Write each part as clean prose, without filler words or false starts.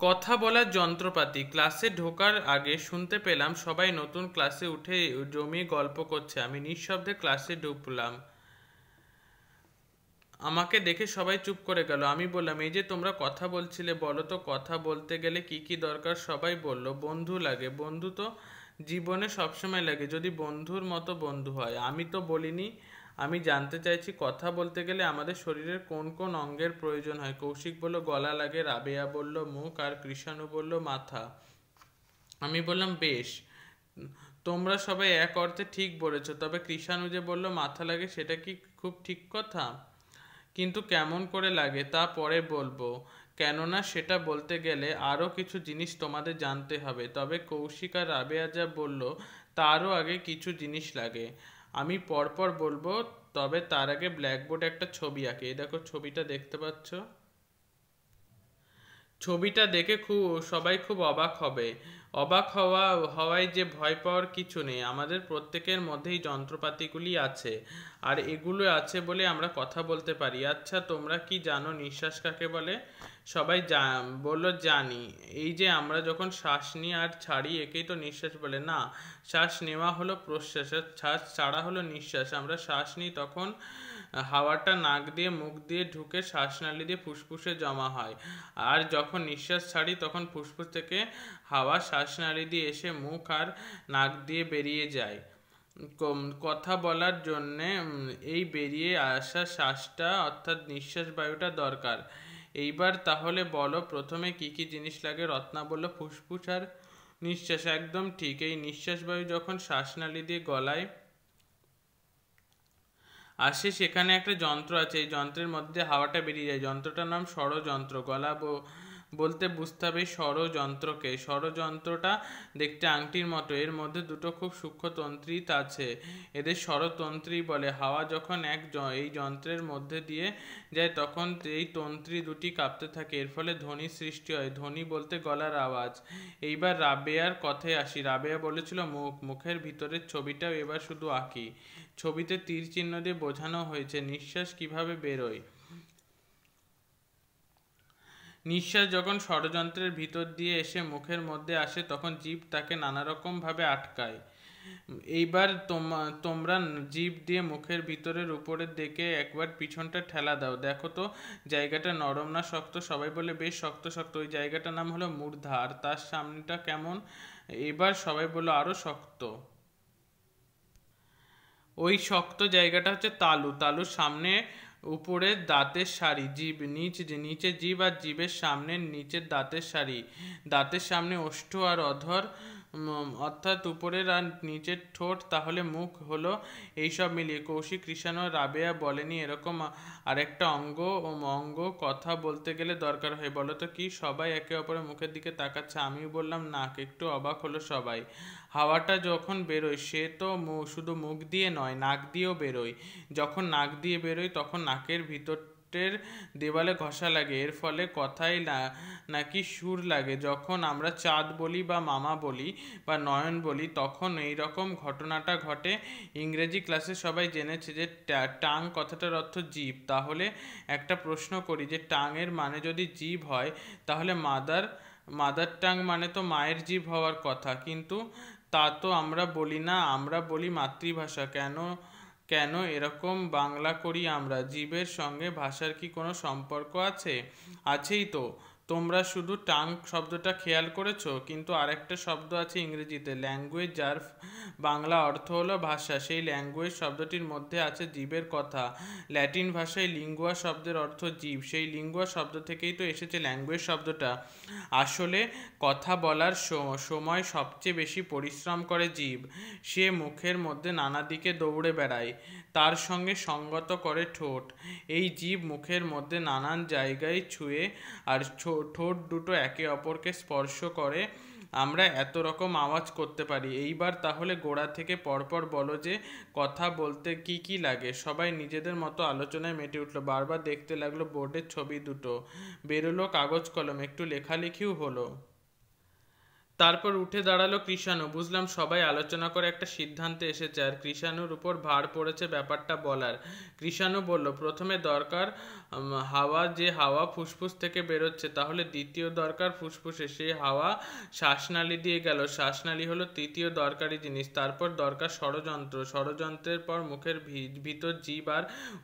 কথা বলার যন্ত্রপাতি। ক্লাসে ঢোকার আগে শুনতে পেলাম সবাই নতুন ক্লাসে উঠে জমিয়ে গল্প করছে। আমি নিঃশব্দে ক্লাসে ঢুকলাম। আমাকে দেখে সবাই চুপ করে গেল। আমি বললাম, এই যে তোমরা কথা বলছিলে, বলো তো কথা বলতে গেলে কি কি দরকার? সবাই বলল, বন্ধু লাগে। বন্ধু তো জীবনে সবসময় লাগে, যদি বন্ধুর মতো বন্ধু হয়। আমি তো বলিনি। আমি জানতে চাইছি কথা বলতে গেলে আমাদের শরীরের কোন কোন অঙ্গের প্রয়োজন হয়? কৌশিক বলল গলা লাগে, রাবেয়া বলল মুখ, আর কৃষাণু বলল মাথা। আমি বললাম বেশ, তোমরা সবাই এক অর্থে ঠিক বলেছ, তবে কৃষাণু যে বলল মাথা লাগে সেটা কি খুব ঠিক কথা? কিন্তু কেমন করে লাগে তা পরে বলবো, কেননা সেটা বলতে গেলে আরও কিছু জিনিস তোমাদের জানতে হবে। তবে কৌশিক আর রাবেয়া যা বলল তারও আগে কিছু জিনিস লাগে। আমি পরপর বলবো, তবে তার আগে ব্ল্যাকবোর্ডে একটা ছবি আঁকে। এই দেখো ছবিটা দেখতে পাচ্ছ? ছবিটা দেখে সবাই খুব অবাক হবে। অবাক হওয়ায় যে ভয় পাওয়ার কিছু নেই। আমাদের প্রত্যেকের মধ্যেই যন্ত্রপাতিগুলি আছে, আর এগুলো আছে বলে আমরা কথা বলতে পারি। আচ্ছা, তোমরা কি জানো নিঃশ্বাস কাকে বলে? সবাই বললো জানি। এই যে আমরা যখন শ্বাস নিই আর ছাড়ি, একেই তো নিঃশ্বাস বলে। না, শ্বাস নেওয়া হলো প্রশ্বাস, আর শ্বাস ছাড়া হলো নিঃশ্বাস। আমরা শ্বাস নিই তখন হাওয়াটা নাক দিয়ে মুখ দিয়ে ঢুকে শ্বাসনালী দিয়ে ফুসফুসে জমা হয়, আর যখন নিঃশ্বাস ছাড়ি তখন ফুসফুস থেকে হাওয়া শ্বাসনালী দিয়ে এসে মুখ আর নাক দিয়ে বেরিয়ে যায়। কথা বলার জন্যে এই বেরিয়ে আসা শ্বাসটা অর্থাৎ নিঃশ্বাস বায়ুটা দরকার। এইবার তাহলে বলো প্রথমে কি কি জিনিস লাগে? রত্না বলল ফুসফুস আর নিঃশ্বাস। একদম ঠিক। এই নিঃশ্বাস বায়ু যখন শ্বাসনালী দিয়ে গলায় আসে, সেখানে একটা যন্ত্র আছে। এই যন্ত্রের মধ্যে হাওয়াটা বেরিয়ে যায়। যন্ত্রটার নাম ষড়যন্ত্র। বলতে বুঝতে হবে ষড়যন্ত্রকে। ষড়যন্ত্রটা দেখতে আংটির মতো, এর মধ্যে দুটো খুব সূক্ষ্ম তন্ত্রী আছে, এদের ষড়তন্ত্রী বলে। হাওয়া যখন এই যন্ত্রের মধ্যে দিয়ে যায় তখন এই তন্ত্রী দুটি কাঁপতে থাকে, এর ফলে ধ্বনি সৃষ্টি হয়। ধ্বনি বলতে গলার আওয়াজ। এইবার রাবেয়ার কথায় আসি। রাবেয়া বলেছিল মুখের ভিতরের ছবিটাও এবার শুধু আঁকি। ছবিতে তীর চিহ্ন দিয়ে বোঝানো হয়েছে নিঃশ্বাস কিভাবে বেরোয়। নিঃশ্বাস যখন ষড়যন্ত্রের ভিতর দিয়ে এসে মুখের মধ্যে আসে তখন জীব তাকে নানা রকম ভাবে আটকায়। এইবার তোমরা জিভ দিয়ে মুখের ভিতরের উপরের দিকে একবার পিছনটা ঠেলা দাও, দেখো তো জায়গাটা নরম না শক্ত? সবাই বলে বেশ শক্ত শক্ত। ওই জায়গাটার নাম হলো মূর্ধা, আর তার সামনেটা কেমন? এবার সবাই বললো আরো শক্ত। ওই শক্ত জায়গাটা হচ্ছে তালু। তালুর সামনে উপরে দাঁতের সারি, জিভ নিচে জিভ, আর জিভের সামনে নিচের দাঁতের সারি। দাঁতের সামনে ওষ্ঠ আর অধর, অর্থাৎ উপরের আর নিচের ঠোঁট, তাহলে মুখ হলো। এইসব মিলিয়ে কৌশিক, কৃষাণ ও রাবেয়া বলেনি এরকম আরেকটা অঙ্গ কথা বলতে গেলে দরকার হয়? বলো তো কি? সবাই একে অপরের মুখের দিকে তাকাচ্ছে। আমিও বললাম নাক। একটু অবাক হলো সবাই। হাওয়াটা যখন বেরোয় সে তো শুধু মুখ দিয়ে নয়, নাক দিয়েও বেরোয়। যখন নাক দিয়ে বেরোয় তখন নাকের ভিতরের দেওয়ালে ঘষা লাগে, এর ফলে কথায় নাকি সুর লাগে। যখন আমরা চাঁদ বলি বা মামা বলি বা নয়ন বলি তখন এই রকম ঘটনাটা ঘটে। ইংরেজি ক্লাসে সবাই জেনেছে যে টাং কথাটার অর্থ জীব। তাহলে একটা প্রশ্ন করি, যে টাং এর মানে যদি জীব হয় তাহলে মাদার টাং মানে তো মায়ের জীব হওয়ার কথা, কিন্তু তা তো আমরা বলি না, আমরা বলি মাতৃভাষা। কেন কেন এরকম বাংলা করি আমরা? জীবের সঙ্গে ভাষার কি কোনো সম্পর্ক আছে? আছেই তো। তোমরা শুধু টাং শব্দটা খেয়াল করেছো, কিন্তু আরেকটা শব্দ আছে ইংরেজিতে ল্যাঙ্গুয়েজ, যার বাংলা অর্থ হলো ভাষা। সেই ল্যাঙ্গুয়েজ শব্দটির মধ্যে আছে জীবের কথা। ল্যাটিন ভাষায় লিঙ্গুয়া শব্দের অর্থ জীব, সেই লিঙ্গুয়া শব্দ থেকেই তো এসেছে ল্যাঙ্গুয়েজ শব্দটা। আসলে কথা বলার সময় সবচেয়ে বেশি পরিশ্রম করে জীব। সে মুখের মধ্যে নানা দিকে দৌড়ে বেড়ায়, তার সঙ্গে সঙ্গত করে ঠোঁট। এই জীব মুখের মধ্যে নানান জায়গায় ছুঁয়ে আর ঠোঁট দুটো একে অপরকে স্পর্শ করে আমরা এত রকম আওয়াজ করতে পারি। এইবার তাহলে গোড়া থেকে পরপর বলো যে কথা বলতে কি কি লাগে। সবাই নিজেদের মতো আলোচনায় মেতে উঠলো। বারবার দেখতে লাগলো বোর্ডের ছবি দুটো। বেরোলো কাগজ কলম, একটু লেখালেখিও হলো। তারপর উঠে দাঁড়ালো কৃষাণু। বুঝলাম সবাই আলোচনা করে একটা সিদ্ধান্তে এসেছে, আর কৃষাণুর উপর ভার পড়েছে ব্যাপারটা বলার। কৃষাণু বলল, প্রথমে দরকার হাওয়া, যে হাওয়া ফুসফুস থেকে বেরোচ্ছে, তাহলে দ্বিতীয় দরকার ফুসফুসে, সেই হাওয়া শ্বাসনালী দিয়ে গেল, শ্বাসনালী হলো তৃতীয় দরকারি জিনিস। তারপর দরকার ষড়যন্ত্র, ষড়যন্ত্রের পর মুখের ভিতর জিভ আর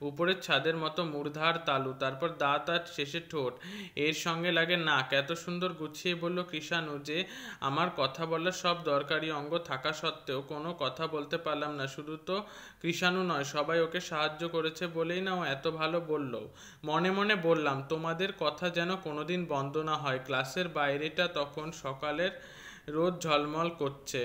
উপরের ছাদের মতো মূর্ধার তালু, তারপর দাঁত আর শেষে ঠোঁট, এর সঙ্গে লাগে নাক। এত সুন্দর গুছিয়ে বলল কৃষাণু যে আমার কথা বলার সব দরকারি অঙ্গ থাকা সত্ত্বেও কোনো কথা বলতে পারলাম না। শুধু তো কৃষাণু নয়, সবাই ওকে সাহায্য করেছে বলেই না ও এত ভালো বলল। মনে মনে বললাম, তোমাদের কথা যেন কোনোদিন বন্ধ না হয়। ক্লাসের বাইরেটা তখন সকালের রোদ ঝলমল করছে।